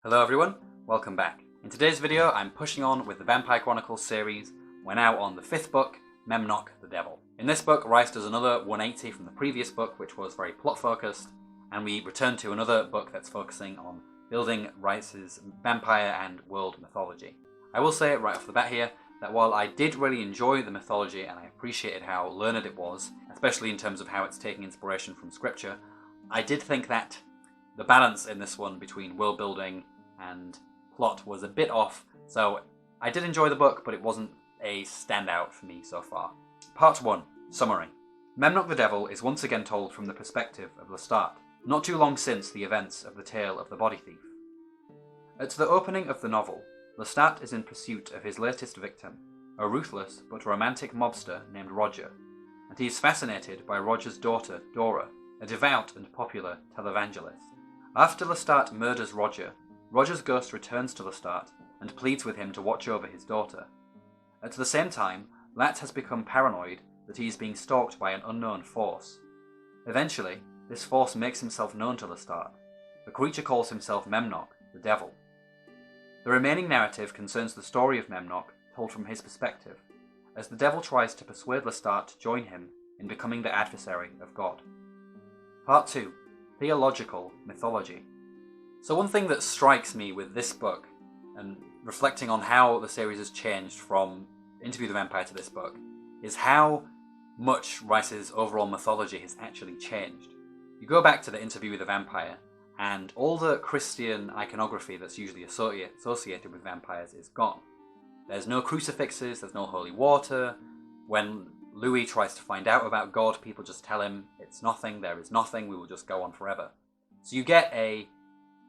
Hello everyone, welcome back. In today's video I'm pushing on with the Vampire Chronicles series. We're now on the 5th book, Memnoch the Devil. In this book, Rice does another 180 from the previous book, which was very plot focused, and we return to another book that's focusing on building Rice's vampire and world mythology. I will say right off the bat here that while I did really enjoy the mythology and I appreciated how learned it was, especially in terms of how it's taking inspiration from scripture, I did think that the balance in this one between world building and plot was a bit off, so I did enjoy the book, but it wasn't a standout for me so far. Part 1. Summary. Memnoch the Devil is once again told from the perspective of Lestat, not too long since the events of the tale of the body thief. At the opening of the novel, Lestat is in pursuit of his latest victim, a ruthless but romantic mobster named Roger, and he is fascinated by Roger's daughter, Dora, a devout and popular televangelist. After Lestat murders Roger, Roger's ghost returns to Lestat and pleads with him to watch over his daughter. At the same time, Lat has become paranoid that he is being stalked by an unknown force. Eventually, this force makes himself known to Lestat. The creature calls himself Memnoch the Devil. The remaining narrative concerns the story of Memnoch told from his perspective, as the devil tries to persuade Lestat to join him in becoming the adversary of God. Part 2. Theological Mythology. So one thing that strikes me with this book, and reflecting on how the series has changed from Interview the Vampire to this book, is how much Rice's overall mythology has actually changed. You go back to the Interview with the Vampire, and all the Christian iconography that's usually associated with vampires is gone. There's no crucifixes, there's no holy water. When Louis tries to find out about God, people just tell him, it's nothing, there is nothing, we will just go on forever. So you get a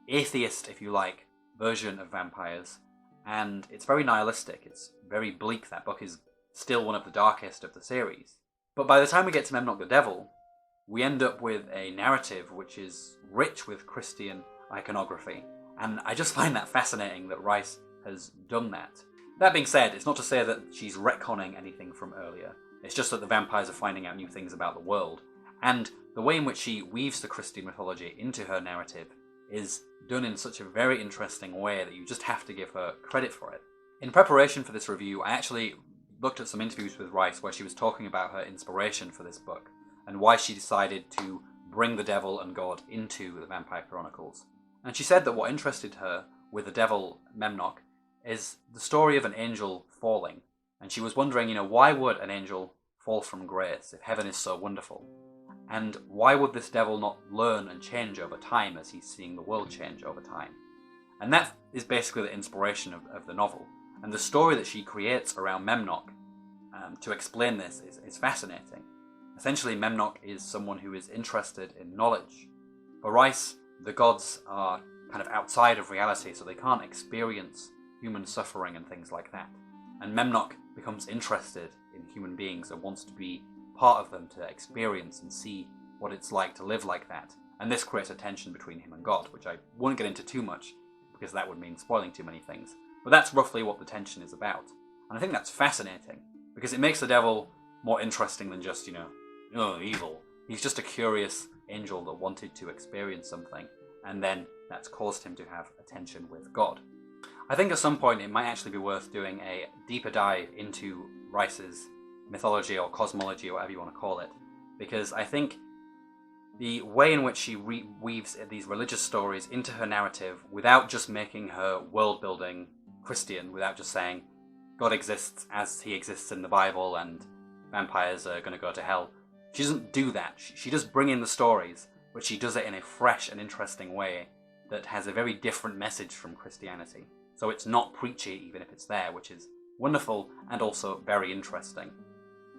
atheist, if you like, version of vampires, and it's very nihilistic, it's very bleak. That book is still one of the darkest of the series. But by the time we get to Memnoch the Devil, we end up with a narrative which is rich with Christian iconography, and I just find that fascinating that Rice has done that. That being said, it's not to say that she's retconning anything from earlier, it's just that the vampires are finding out new things about the world, and the way in which she weaves the Christian mythology into her narrative is done in such a very interesting way that you just have to give her credit for it. In preparation for this review, I actually looked at some interviews with Rice where she was talking about her inspiration for this book and why she decided to bring the devil and God into the Vampire Chronicles. And she said that what interested her with the devil Memnoch is the story of an angel falling. And she was wondering, why would an angel fall from grace if heaven is so wonderful? And why would this devil not learn and change over time as he's seeing the world change over time? And that is basically the inspiration of the novel. And the story that she creates around Memnoch to explain this is fascinating. Essentially, Memnoch is someone who is interested in knowledge. For Rice, the gods are kind of outside of reality, so they can't experience human suffering and things like that. And Memnoch becomes interested in human beings and wants to be part of them, to experience and see what it's like to live like that. And this creates a tension between him and God, which I won't get into too much because that would mean spoiling too many things. But that's roughly what the tension is about. And I think that's fascinating because it makes the devil more interesting than just, evil. He's just a curious angel that wanted to experience something, and then that's caused him to have a tension with God. I think at some point it might actually be worth doing a deeper dive into Rice's mythology or cosmology or whatever you want to call it, because I think the way in which she weaves these religious stories into her narrative without just making her world building Christian, without just saying God exists as he exists in the Bible and vampires are going to go to hell, she doesn't do that. She does bring in the stories, but she does it in a fresh and interesting way that has a very different message from Christianity. So it's not preachy even if it's there, which is wonderful and also very interesting.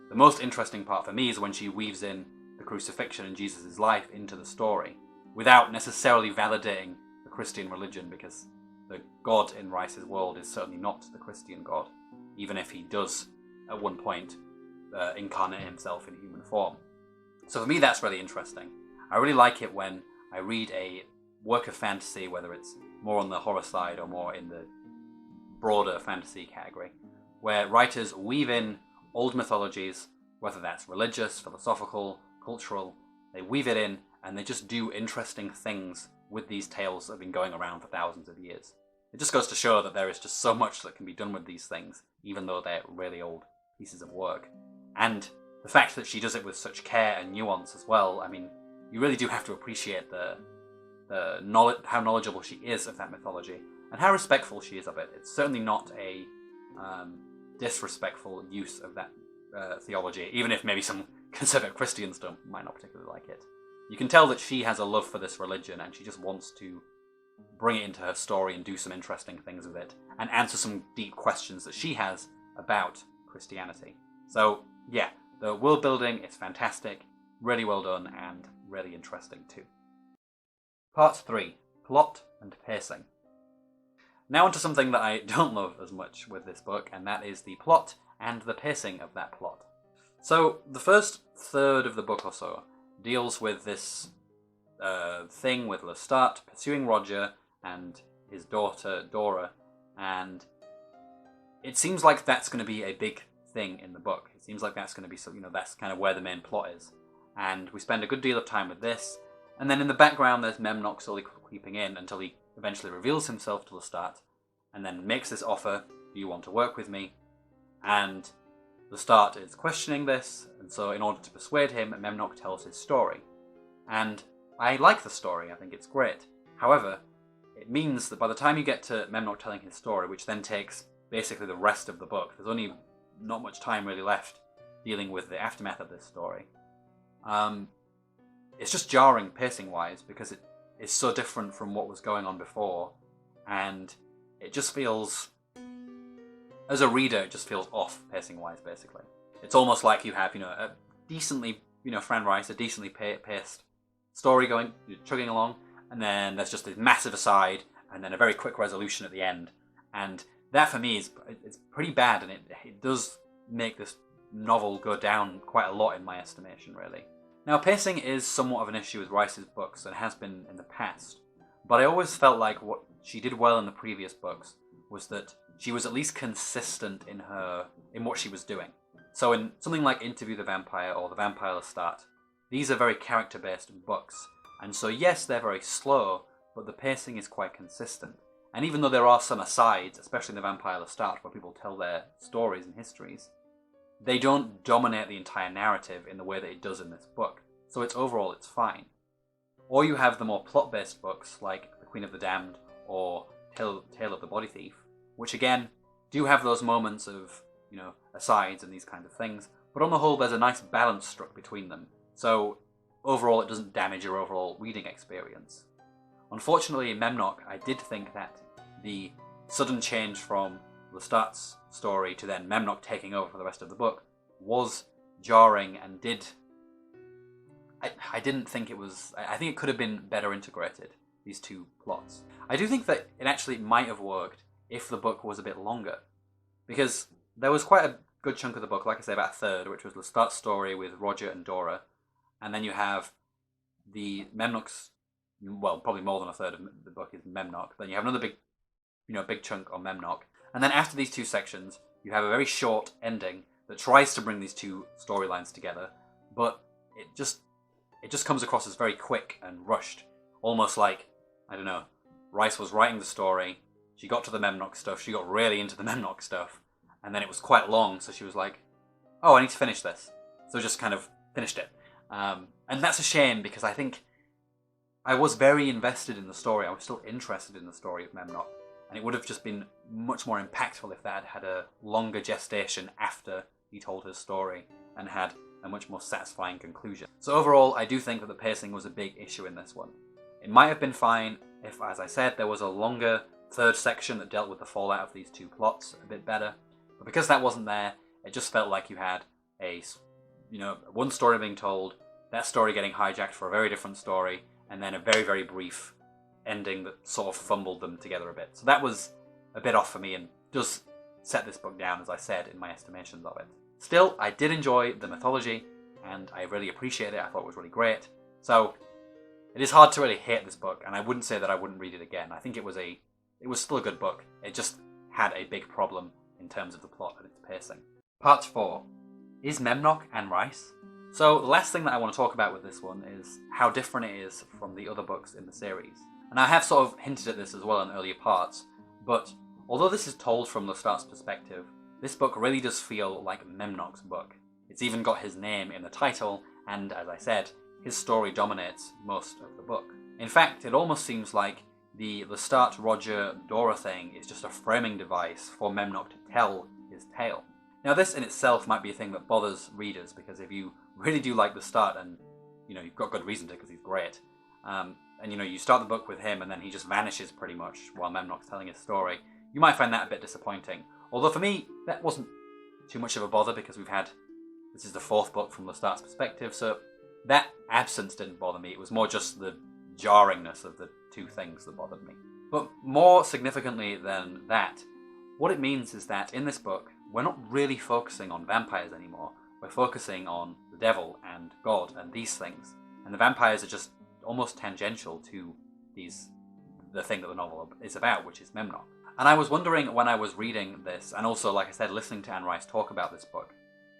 The most interesting part for me is when she weaves in the crucifixion and Jesus' life into the story, without necessarily validating the Christian religion, because the God in Rice's world is certainly not the Christian God, even if he does, at one point, incarnate himself in human form. So for me that's really interesting. I really like it when I read a work of fantasy, whether it's more on the horror side or more in the broader fantasy category, where writers weave in old mythologies, whether that's religious, philosophical, cultural, they weave it in and they just do interesting things with these tales that have been going around for thousands of years. It just goes to show that there is just so much that can be done with these things, even though they're really old pieces of work. And the fact that she does it with such care and nuance as well, I mean, you really do have to appreciate how knowledgeable she is of that mythology, and how respectful she is of it. It's certainly not a disrespectful use of that theology, even if maybe some conservative Christians might not particularly like it. You can tell that she has a love for this religion, and she just wants to bring it into her story and do some interesting things with it, and answer some deep questions that she has about Christianity. So yeah, the world building is fantastic, really well done, and really interesting too. Part 3. Plot and Pacing. Now onto something that I don't love as much with this book, and that is the plot and the pacing of that plot. So the first third of the book or so deals with this thing with Lestat pursuing Roger and his daughter Dora, and it seems like that's going to be a big thing in the book. It seems like that's going to be, that's kind of where the main plot is. And we spend a good deal of time with this, and then in the background there's Memnoch slowly creeping in until he eventually reveals himself to Lestat, and then makes this offer, do you want to work with me? And Lestat is questioning this, and so in order to persuade him, Memnoch tells his story. And I like the story, I think it's great. However, it means that by the time you get to Memnoch telling his story, which then takes basically the rest of the book, there's only not much time really left dealing with the aftermath of this story. It's just jarring pacing-wise, because it is so different from what was going on before, and it just feels, as a reader, it just feels off pacing-wise, basically. It's almost like you have, a decently, Fran Rice, a decently paced story going, chugging along, and then there's just this massive aside, and then a very quick resolution at the end. And that, for me, it's pretty bad, and it does make this novel go down quite a lot in my estimation, really. Now, pacing is somewhat of an issue with Rice's books, and has been in the past, but I always felt like what she did well in the previous books was that she was at least consistent in what she was doing. So in something like Interview the Vampire or The Vampire Lestat, these are very character-based books, and so yes, they're very slow, but the pacing is quite consistent. And even though there are some asides, especially in The Vampire Lestat, where people tell their stories and histories, they don't dominate the entire narrative in the way that it does in this book. So overall, it's fine. Or you have the more plot-based books, like The Queen of the Damned or Tale of the Body Thief, which again, do have those moments of, asides and these kinds of things, but on the whole, there's a nice balance struck between them. So overall, it doesn't damage your overall reading experience. Unfortunately, in Memnoch, I did think that the sudden change from Lestat's story to then Memnoch taking over for the rest of the book was jarring, and I didn't think it was, I think it could have been better integrated, these two plots. I do think that it actually might have worked if the book was a bit longer, because there was quite a good chunk of the book, like I say, about a third, which was Lestat's story with Roger and Dora, and then you have the Memnoch's, well, probably more than a third of the book is Memnoch, then you have another big chunk on Memnoch. And then after these two sections, you have a very short ending that tries to bring these two storylines together, but it just comes across as very quick and rushed. Almost like, I don't know, Rice was writing the story, she got to the Memnoch stuff, she got really into the Memnoch stuff, and then it was quite long, so she was like, oh, I need to finish this. So just kind of finished it. And that's a shame, because I think I was very invested in the story, I was still interested in the story of Memnoch. And it would have just been much more impactful if that had a longer gestation after he told his story and had a much more satisfying conclusion. So overall, I do think that the pacing was a big issue in this one. It might have been fine if, as I said, there was a longer third section that dealt with the fallout of these two plots a bit better. But because that wasn't there, it just felt like you had one story being told, that story getting hijacked for a very different story, and then a very, very brief ending that sort of fumbled them together a bit. So that was a bit off for me, and does set this book down, as I said, in my estimations of it. Still, I did enjoy the mythology, and I really appreciated it. I thought it was really great. So it is hard to really hate this book, and I wouldn't say that I wouldn't read it again. I think it was still a good book. It just had a big problem in terms of the plot and its pacing. Part 4. Is Memnoch Anne Rice? So the last thing that I want to talk about with this one is how different it is from the other books in the series. And I have sort of hinted at this as well in earlier parts, but although this is told from Lestat's perspective, this book really does feel like Memnoch's book. It's even got his name in the title, and as I said, his story dominates most of the book. In fact, it almost seems like the Lestat, Roger, Dora thing is just a framing device for Memnoch to tell his tale. Now this in itself might be a thing that bothers readers, because if you really do like Lestat, and you've got good reason to because he's great, and you start the book with him and then he just vanishes pretty much while Memnoch's telling his story, you might find that a bit disappointing. Although for me, that wasn't too much of a bother, because this is the fourth book from Lestat's perspective, so that absence didn't bother me. It was more just the jarringness of the two things that bothered me. But more significantly than that, what it means is that in this book, we're not really focusing on vampires anymore. We're focusing on the devil and God and these things. And the vampires are just almost tangential to the thing that the novel is about, which is Memnoch. And I was wondering when I was reading this, and also, like I said, listening to Anne Rice talk about this book,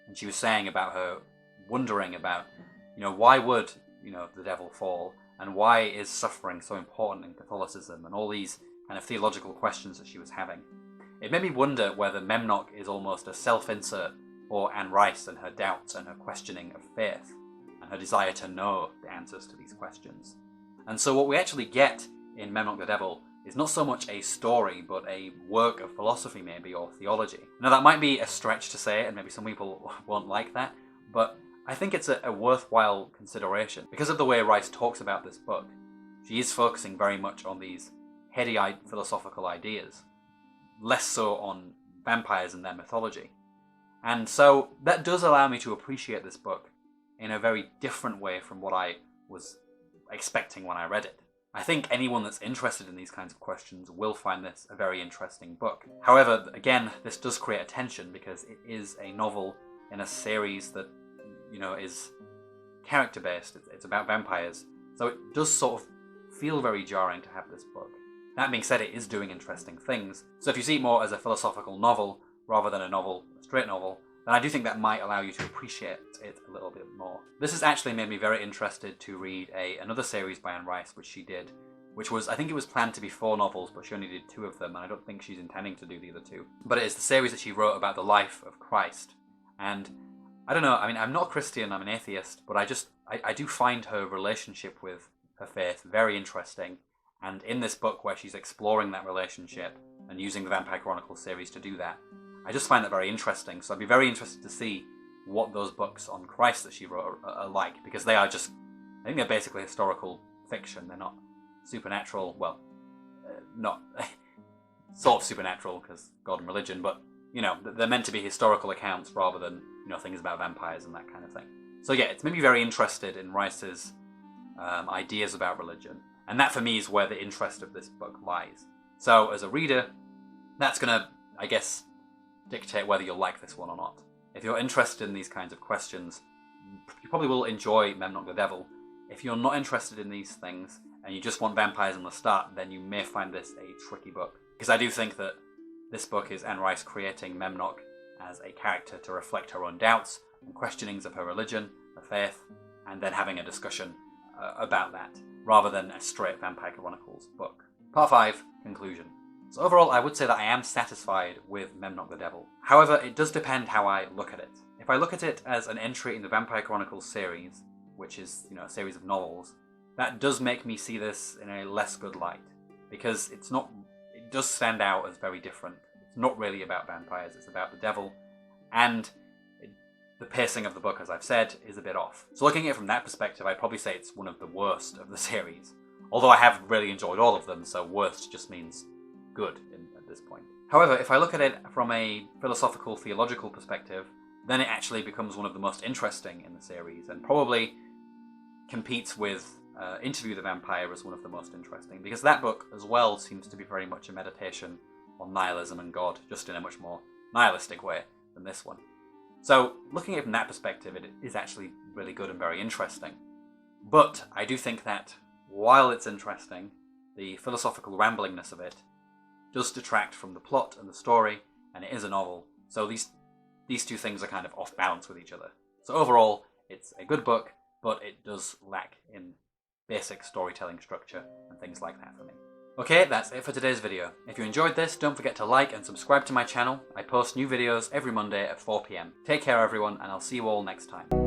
and she was saying about her wondering about, why would, the devil fall, and why is suffering so important in Catholicism, and all these kind of theological questions that she was having. It made me wonder whether Memnoch is almost a self-insert for Anne Rice and her doubts and her questioning of faith, and her desire to know the answers to these questions. And so what we actually get in Memnoch the Devil is not so much a story, but a work of philosophy maybe, or theology. Now that might be a stretch to say, and maybe some people won't like that, but I think it's a worthwhile consideration. Because of the way Rice talks about this book, she is focusing very much on these heady philosophical ideas, less so on vampires and their mythology. And so that does allow me to appreciate this book in a very different way from what I was expecting when I read it. I think anyone that's interested in these kinds of questions will find this a very interesting book. However, again, this does create a tension, because it is a novel in a series that, is character-based. It's about vampires. So it does sort of feel very jarring to have this book. That being said, it is doing interesting things. So if you see it more as a philosophical novel rather than a straight novel, then I do think that might allow you to appreciate it a little bit more. This has actually made me very interested to read another series by Anne Rice, which she did, which was, I think it was planned to be 4 novels, but she only did 2 of them, and I don't think she's intending to do the other 2. But it is the series that she wrote about the life of Christ. And I don't know, I'm not a Christian, I'm an atheist, but I do find her relationship with her faith very interesting. And in this book, where she's exploring that relationship and using the Vampire Chronicles series to do that, I just find that very interesting. So I'd be very interested to see what those books on Christ that she wrote are like, because they are just, I think they're basically historical fiction. They're not supernatural, well, not sort of supernatural, because God and religion, but, they're meant to be historical accounts rather than, things about vampires and that kind of thing. So yeah, it's made me very interested in Rice's ideas about religion. And that for me is where the interest of this book lies. So as a reader, that's going to, I guess, dictate whether you'll like this one or not. If you're interested in these kinds of questions, you probably will enjoy Memnoch the Devil. If you're not interested in these things and you just want vampires in the start, then you may find this a tricky book. Because I do think that this book is Anne Rice creating Memnoch as a character to reflect her own doubts and questionings of her religion, her faith, and then having a discussion about that, rather than a straight Vampire Chronicles book. Part 5, conclusion. So overall, I would say that I am satisfied with Memnoch the Devil. However, it does depend how I look at it. If I look at it as an entry in the Vampire Chronicles series, which is, a series of novels, that does make me see this in a less good light, because it does stand out as very different. It's not really about vampires, it's about the devil, and the pacing of the book, as I've said, is a bit off. So looking at it from that perspective, I'd probably say it's one of the worst of the series. Although I have really enjoyed all of them, so worst just means good at this point. However, if I look at it from a philosophical, theological perspective, then it actually becomes one of the most interesting in the series, and probably competes with Interview the Vampire as one of the most interesting, because that book as well seems to be very much a meditation on nihilism and God, just in a much more nihilistic way than this one. So looking at it from that perspective, it is actually really good and very interesting. But I do think that while it's interesting, the philosophical ramblingness of it does detract from the plot and the story, and it is a novel. So these two things are kind of off balance with each other. So overall, it's a good book, but it does lack in basic storytelling structure and things like that for me. Okay, that's it for today's video. If you enjoyed this, don't forget to like and subscribe to my channel. I post new videos every Monday at 4 PM. Take care everyone, and I'll see you all next time.